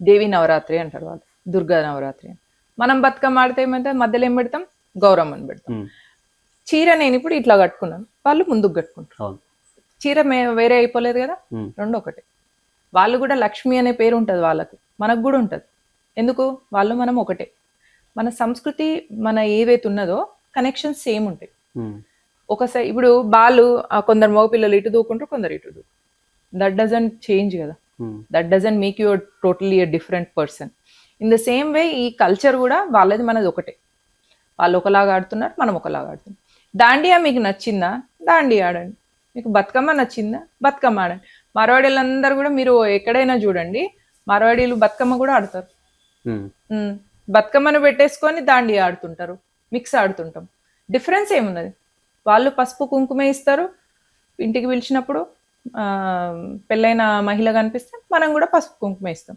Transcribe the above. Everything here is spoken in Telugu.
దేవి నవరాత్రి అంటారు వాళ్ళు, దుర్గా నవరాత్రి అని. మనం బతుకమ్మ ఆడితే ఏమంటే మధ్యలో ఏం పెడతాం, గౌరమ్మని పెడతాం. చీర నేను ఇప్పుడు ఇట్లా కట్టుకున్నాను, వాళ్ళు ముందుకు కట్టుకుంటారు. చీర వేరే అయిపోలేదు కదా, రెండు ఒకటే. వాళ్ళు కూడా లక్ష్మి అనే పేరు ఉంటుంది వాళ్ళకి, మనకు కూడా ఉంటుంది. ఎందుకు, వాళ్ళు మనం ఒకటే. మన సంస్కృతి మన ఏవైతే ఉన్నదో కనెక్షన్స్ సేమ్ ఉంటాయి. ఒకసారి ఇప్పుడు బాలు కొందరు మగపిల్లలు ఇటు దూకుంటారు, కొందరు ఇటు దూకుంటారు. దట్ డజంట్ చేంజ్ కదా, that doesn't make you totally a different person. In the same way ఈ కల్చర్ కూడా వాళ్ళది మనది ఒకటే. వాళ్ళు ఒకలాగా ఆడుతున్నారు, మనం ఒకలాగా ఆడుతున్నాం. దాండియా మీకు నచ్చిందా, దాండియా ఆడండి. మీకు బతుకమ్మ నచ్చిందా, బతుకమ్మ ఆడండి. మార్వాడీలందరూ కూడా మీరు ఎక్కడైనా చూడండి, మార్వాడీలు బతుకమ్మ కూడా ఆడతారు. బతుకమ్మను పెట్టేసుకొని దాండియా ఆడుతుంటారు, మిక్స్ ఆడుతుంటాం. డిఫరెన్స్ ఏమున్నది? వాళ్ళు పసుపు కుంకుమ ఇస్తారు ఇంటికి పిలిచినప్పుడు, పెళ్ళైన మహిళ కనిపిస్తే మనం కూడా పసుపు కుంకుమ ఇస్తాం.